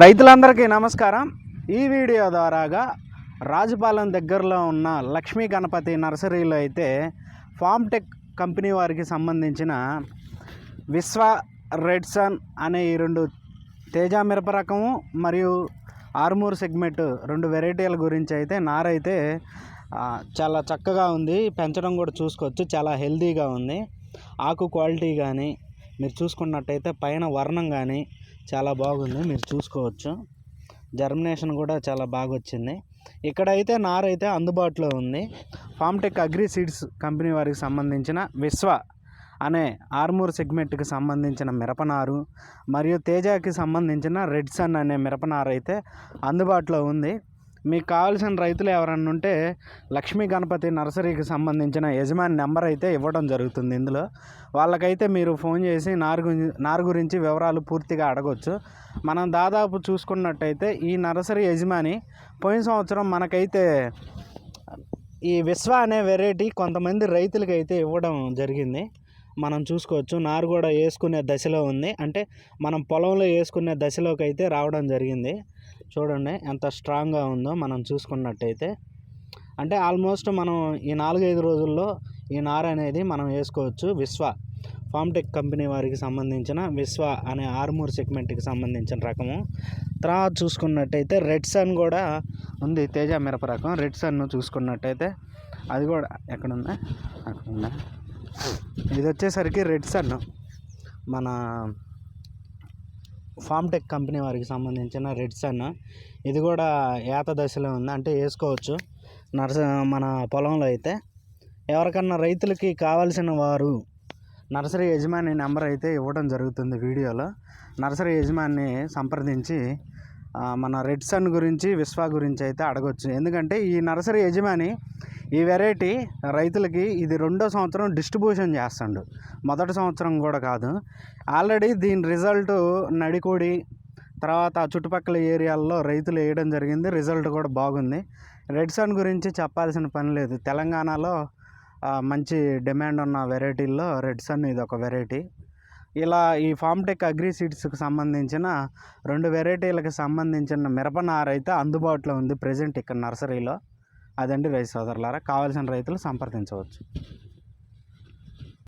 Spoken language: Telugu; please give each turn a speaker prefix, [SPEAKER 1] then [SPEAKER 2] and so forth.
[SPEAKER 1] రైతులందరికీ నమస్కారం. ఈ వీడియో ద్వారాగా రాజుపాలెం దగ్గరలో ఉన్న లక్ష్మీ గణపతి నర్సరీలో అయితే ఫార్మ్టెక్ కంపెనీ వారికి సంబంధించిన విశ్వ రెడ్ సన్ అనే ఈ రెండు తేజ మిరప రకము మరియు ఆర్మూర్ సెగ్మెంట్ రెండు వెరైటీల గురించి అయితే నారైతే చాలా చక్కగా ఉంది. పెంచడం కూడా చూసుకోవచ్చు, చాలా హెల్తీగా ఉంది. ఆకు క్వాలిటీ కానీ మీరు చూసుకున్నట్టయితే పైన వర్ణం కానీ చాలా బాగుంది, మీరు చూసుకోవచ్చు. జర్మినేషన్ కూడా చాలా బాగా వచ్చింది. ఇక్కడైతే నారైతే అందుబాటులో ఉంది. ఫార్మ్టెక్ అగ్రి సీడ్స్ కంపెనీ వారికి సంబంధించిన విశ్వ అనే ఆర్మూర్ సెగ్మెంట్కి సంబంధించిన మిరపనారు మరియు తేజాకి సంబంధించిన రెడ్ సన్ అనే మిరపనారు అయితే అందుబాటులో ఉంది. మీకు కావాల్సిన రైతులు ఎవరన్నా ఉంటే లక్ష్మీ గణపతి నర్సరీకి సంబంధించిన యజమాని నెంబర్ అయితే ఇవ్వడం జరుగుతుంది. ఇందులో వాళ్ళకైతే మీరు ఫోన్ చేసి నారు గురించి వివరాలు పూర్తిగా అడగవచ్చు. మనం దాదాపు చూసుకున్నట్టయితే ఈ నర్సరీ యజమాని పోయిన సంవత్సరం మనకైతే ఈ విశ్వ అనే వెరైటీ కొంతమంది రైతులకి అయితే ఇవ్వడం జరిగింది. మనం చూసుకోవచ్చు, నారు కూడా వేసుకునే దశలో ఉంది. అంటే మనం పొలంలో వేసుకునే దశలోకి అయితే రావడం జరిగింది. చూడండి ఎంత స్ట్రాంగ్గా ఉందో మనం చూసుకున్నట్టయితే. అంటే ఆల్మోస్ట్ మనం ఈ 4-5 రోజుల్లో ఈ నార అనేది మనం వేసుకోవచ్చు. విశ్వ ఫార్మ్టెక్ కంపెనీ వారికి సంబంధించిన విశ్వ అనే ఆర్మూర్ సెగ్మెంట్కి సంబంధించిన రకము. తర్వాత చూసుకున్నట్టయితే రెడ్ సన్ కూడా ఉంది, తేజ మిరప రకం. రెడ్ సన్ చూసుకున్నట్టయితే అది కూడా ఎక్కడుందా, అక్కడుందా. ఇది వచ్చేసరికి రెడ్ సన్ మన ఫార్మ్టెక్ కంపెనీ వారికి సంబంధించిన రెడ్ సన్. ఇది కూడా ఏత దశలో ఉంది, అంటే వేసుకోవచ్చు మన పొలంలో అయితే. ఎవరికన్నా రైతులకి కావాల్సిన వారు నర్సరీ యజమాని నెంబర్ అయితే ఇవ్వడం జరుగుతుంది వీడియోలో. నర్సరీ యజమాని సంప్రదించి మన రెడ్ సన్ గురించి విశ్వ గురించి అయితే అడగవచ్చు. ఎందుకంటే ఈ నర్సరీ యజమాని ఈ వెరైటీ రైతులకి ఇది 2వ సంవత్సరం డిస్ట్రిబ్యూషన్ చేస్తాడు, మొదటి సంవత్సరం కూడా కాదు. ఆల్రెడీ దీని రిజల్ట్ నడికోడి తర్వాత చుట్టుపక్కల ఏరియాల్లో రైతులు వేయడం జరిగింది. రిజల్ట్ కూడా బాగుంది. రెడ్ సన్ గురించి చెప్పాల్సిన పని లేదు. తెలంగాణలో మంచి డిమాండ్ ఉన్న వెరైటీల్లో రెడ్ సన్ ఇది ఒక వెరైటీ. ఇలా ఈ ఫార్మ్టెక్ అగ్రి సీడ్స్కి సంబంధించిన 2 వెరైటీలకు సంబంధించిన మిరపనారు అయితే అందుబాటులో ఉంది ప్రజెంట్ ఇక్కడ నర్సరీలో. అదండి రైతు సోదరులారా, కావాల్సిన రైతులు సంప్రదించవచ్చు.